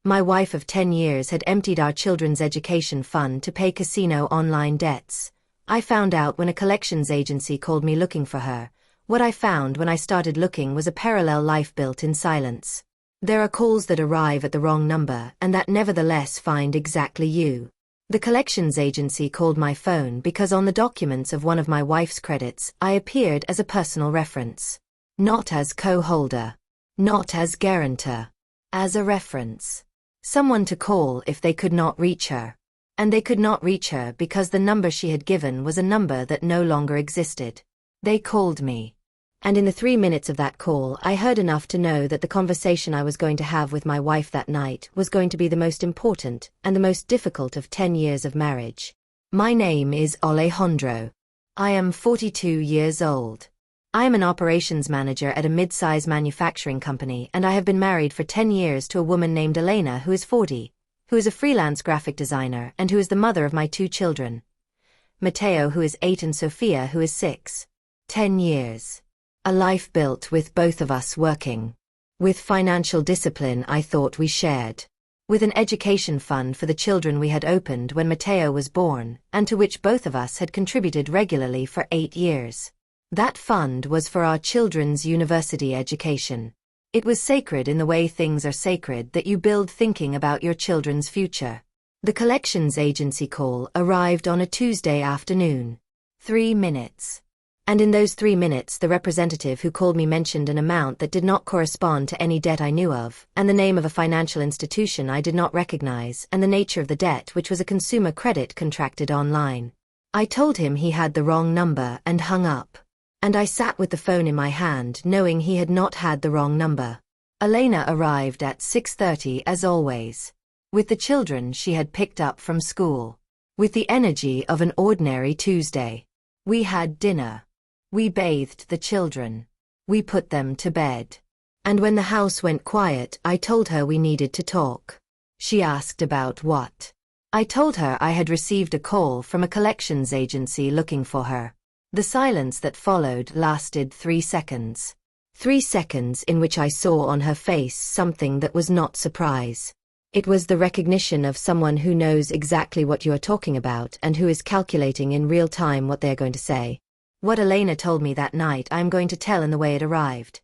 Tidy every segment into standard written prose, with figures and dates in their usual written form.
My wife of 10 years had emptied our children's education fund to pay casino online debts. I found out when a collections agency called me looking for her. What I found when I started looking was a parallel life built in silence. There are calls that arrive at the wrong number and that nevertheless find exactly you. The collections agency called my phone because on the documents of one of my wife's credits I appeared as a personal reference. Not as co-holder. Not as guarantor. As a reference. Someone to call if they could not reach her. And they could not reach her because the number she had given was a number that no longer existed. They called me. And in the 3 minutes of that call I heard enough to know that the conversation I was going to have with my wife that night was going to be the most important and the most difficult of 10 years of marriage. My name is Alejandro. I am 42 years old. I am an operations manager at a mid-size manufacturing company and I have been married for 10 years to a woman named Elena who is 40, who is a freelance graphic designer and who is the mother of my 2 children. Matteo who is 8 and Sophia who is 6. 10 years. A life built with both of us working. With financial discipline I thought we shared. With an education fund for the children we had opened when Matteo was born, and to which both of us had contributed regularly for 8 years. That fund was for our children's university education. It was sacred in the way things are sacred that you build thinking about your children's future. The collections agency call arrived on a Tuesday afternoon. 3 minutes. And in those 3 minutes the representative who called me mentioned an amount that did not correspond to any debt I knew of, and the name of a financial institution I did not recognize, and the nature of the debt which was a consumer credit contracted online. I told him he had the wrong number and hung up. And I sat with the phone in my hand knowing he had not had the wrong number. Elena arrived at 6:30 as always. With the children she had picked up from school. With the energy of an ordinary Tuesday. We had dinner. We bathed the children. We put them to bed. And when the house went quiet, I told her we needed to talk. She asked about what. I told her I had received a call from a collections agency looking for her. The silence that followed lasted 3 seconds. 3 seconds in which I saw on her face something that was not surprise. It was the recognition of someone who knows exactly what you are talking about and who is calculating in real time what they are going to say. What Elena told me that night I am going to tell in the way it arrived.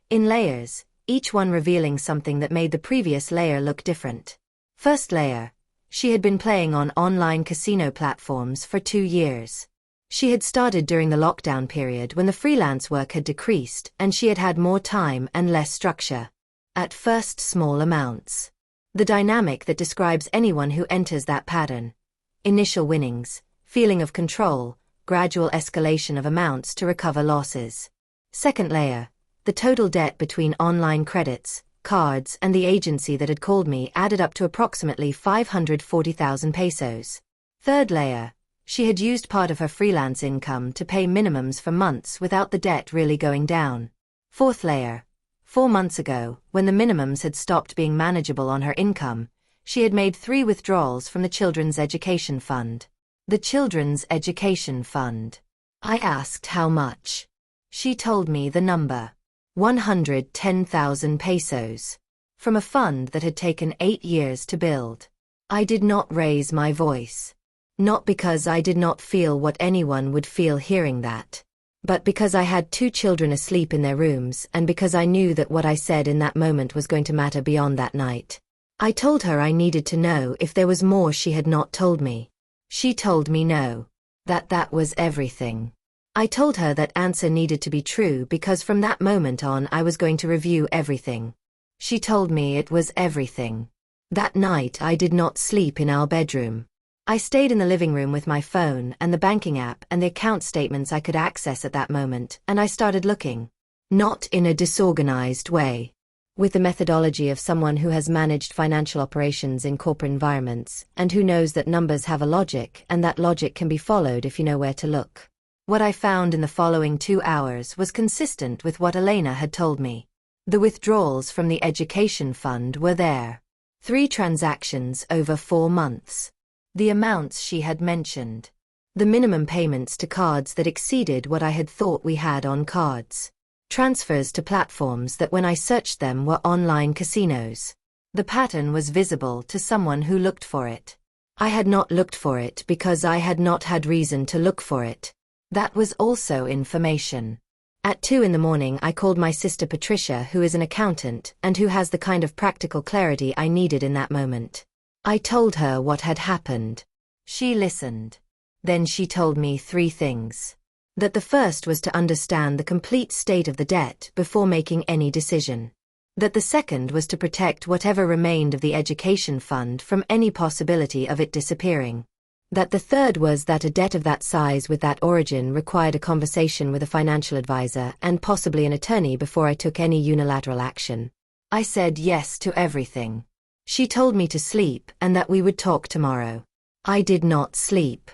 In layers, each one revealing something that made the previous layer look different. First layer. She had been playing on online casino platforms for 2 years. She had started during the lockdown period when the freelance work had decreased and she had had more time and less structure. At first small amounts. The dynamic that describes anyone who enters that pattern. Initial winnings, feeling of control, gradual escalation of amounts to recover losses. Second layer, the total debt between online credits, cards and the agency that had called me added up to approximately 540,000 pesos. Third layer, she had used part of her freelance income to pay minimums for months without the debt really going down. Fourth layer, 4 months ago, when the minimums had stopped being manageable on her income, she had made 3 withdrawals from the Children's Education Fund. The Children's Education Fund. I asked how much. She told me the number. 110,000 pesos. From a fund that had taken 8 years to build. I did not raise my voice. Not because I did not feel what anyone would feel hearing that. But because I had 2 children asleep in their rooms and because I knew that what I said in that moment was going to matter beyond that night. I told her I needed to know if there was more she had not told me. She told me no. That was everything. I told her that answer needed to be true because from that moment on I was going to review everything. She told me it was everything. That night I did not sleep in our bedroom. I stayed in the living room with my phone and the banking app and the account statements I could access at that moment, and I started looking. Not in a disorganized way. With the methodology of someone who has managed financial operations in corporate environments, and who knows that numbers have a logic and that logic can be followed if you know where to look. What I found in the following 2 hours was consistent with what Elena had told me. The withdrawals from the education fund were there. 3 transactions over 4 months. The amounts she had mentioned. The minimum payments to cards that exceeded what I had thought we had on cards. Transfers to platforms that when I searched them were online casinos. The pattern was visible to someone who looked for it. I had not looked for it because I had not had reason to look for it. That was also information. At 2 in the morning I called my sister Patricia, who is an accountant and who has the kind of practical clarity I needed in that moment. I told her what had happened. She listened. Then she told me 3 things. That the first was to understand the complete state of the debt before making any decision. That the second was to protect whatever remained of the education fund from any possibility of it disappearing. That the third was that a debt of that size with that origin required a conversation with a financial advisor and possibly an attorney before I took any unilateral action. I said yes to everything. She told me to sleep and that we would talk tomorrow. I did not sleep.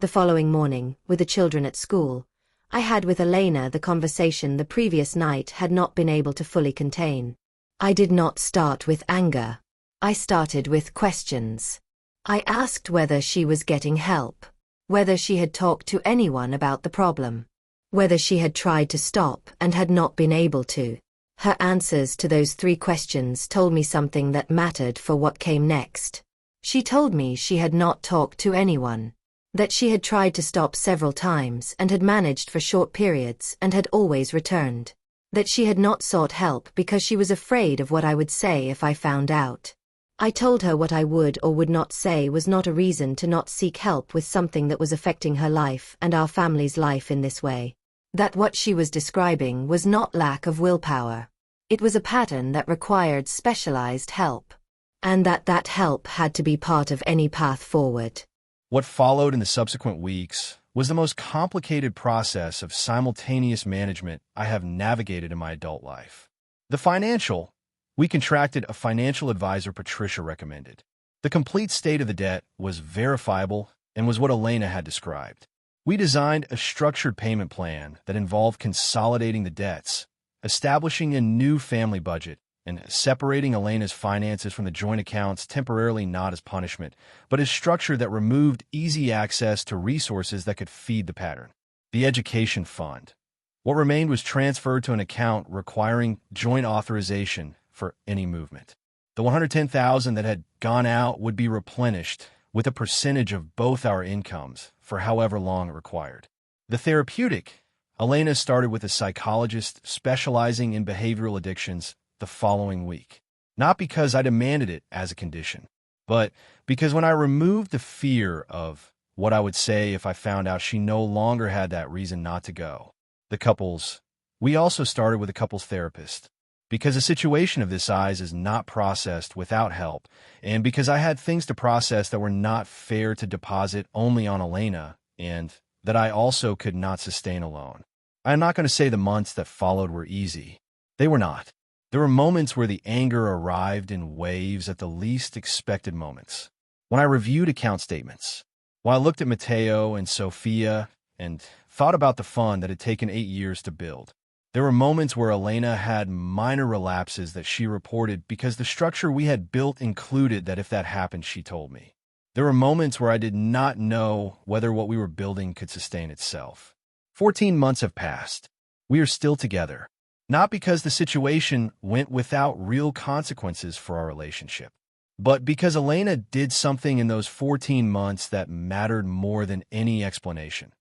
The following morning, with the children at school, I had with Elena the conversation the previous night had not been able to fully contain. I did not start with anger. I started with questions. I asked whether she was getting help, whether she had talked to anyone about the problem, whether she had tried to stop and had not been able to. Her answers to those 3 questions told me something that mattered for what came next. She told me she had not talked to anyone, that she had tried to stop several times and had managed for short periods and had always returned, that she had not sought help because she was afraid of what I would say if I found out. I told her what I would or would not say was not a reason to not seek help with something that was affecting her life and our family's life in this way. That what she was describing was not lack of willpower. It was a pattern that required specialized help. And that help had to be part of any path forward. What followed in the subsequent weeks was the most complicated process of simultaneous management I have navigated in my adult life. The financial, we contracted a financial advisor Patricia recommended. The complete state of the debt was verifiable and was what Elena had described. We designed a structured payment plan that involved consolidating the debts, establishing a new family budget, and separating Elena's finances from the joint accounts temporarily, not as punishment, but as structure that removed easy access to resources that could feed the pattern. The education fund. What remained was transferred to an account requiring joint authorization for any movement. The $110,000 that had gone out would be replenished with a percentage of both our incomes for however long it required. The therapeutic. Elena started with a psychologist specializing in behavioral addictions the following week. Not because I demanded it as a condition, but because when I removed the fear of what I would say if I found out she no longer had that reason not to go. The couples. We also started with a couples therapist. Because a situation of this size is not processed without help, and because I had things to process that were not fair to deposit only on Elena, and that I also could not sustain alone. I am not going to say the months that followed were easy. They were not. There were moments where the anger arrived in waves at the least expected moments. When I reviewed account statements, while I looked at Mateo and Sophia and thought about the fund that had taken 8 years to build, there were moments where Elena had minor relapses that she reported because the structure we had built included that if that happened, she told me. There were moments where I did not know whether what we were building could sustain itself. 14 months have passed. We are still together. Not because the situation went without real consequences for our relationship, but because Elena did something in those 14 months that mattered more than any explanation.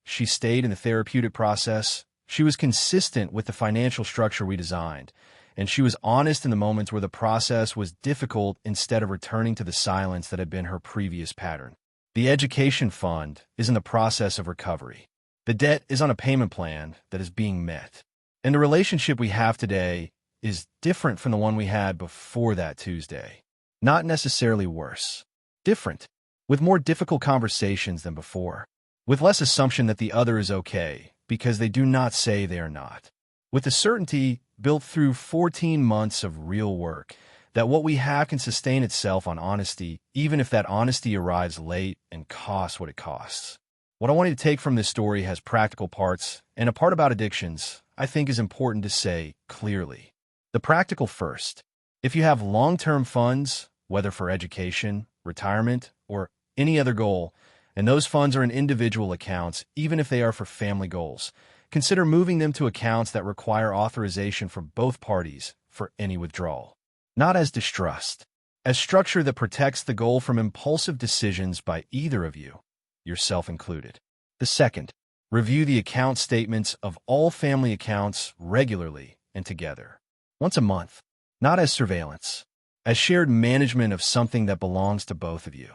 She stayed in the therapeutic process, she was consistent with the financial structure we designed, and she was honest in the moments where the process was difficult instead of returning to the silence that had been her previous pattern. The education fund is in the process of recovery. The debt is on a payment plan that is being met. And the relationship we have today is different from the one we had before that Tuesday. Not necessarily worse. Different. With more difficult conversations than before. With less assumption that the other is okay, because they do not say they are not. With the certainty, built through 14 months of real work, that what we have can sustain itself on honesty, even if that honesty arrives late and costs what it costs. What I want you to take from this story has practical parts, and a part about addictions I think is important to say clearly. The practical first. If you have long-term funds, whether for education, retirement, or any other goal, and those funds are in individual accounts, even if they are for family goals, consider moving them to accounts that require authorization from both parties for any withdrawal. not as distrust, as structure that protects the goal from impulsive decisions by either of you, yourself included. The second, review the account statements of all family accounts regularly and together, once a month, not as surveillance, as shared management of something that belongs to both of you.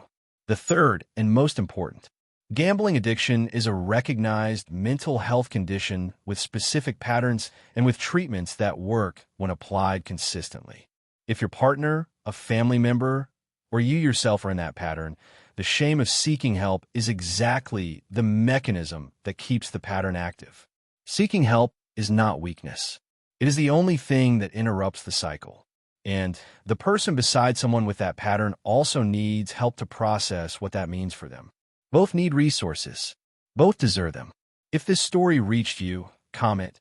The third, and most important, gambling addiction is a recognized mental health condition with specific patterns and with treatments that work when applied consistently. If your partner, a family member, or you yourself are in that pattern, the shame of seeking help is exactly the mechanism that keeps the pattern active. Seeking help is not weakness. It is the only thing that interrupts the cycle. And the person beside someone with that pattern also needs help to process what that means for them. Both need resources. Both deserve them. If this story reached you, comment.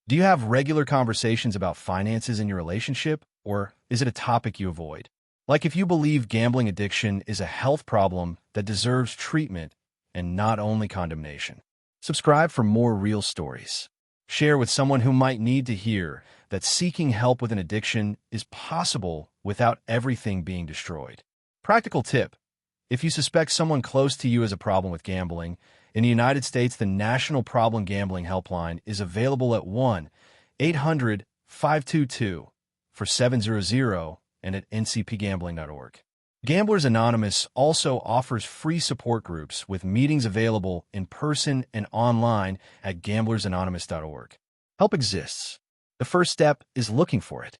Do you have regular conversations about finances in your relationship, or is it a topic you avoid? Like if you believe gambling addiction is a health problem that deserves treatment and not only condemnation. Subscribe for more real stories. Share with someone who might need to hear that seeking help with an addiction is possible without everything being destroyed. Practical tip. If you suspect someone close to you has a problem with gambling, in the United States, the National Problem Gambling Helpline is available at 1-800-522-4700 and at ncpgambling.org. Gamblers Anonymous also offers free support groups with meetings available in person and online at gamblersanonymous.org. Help exists. The first step is looking for it.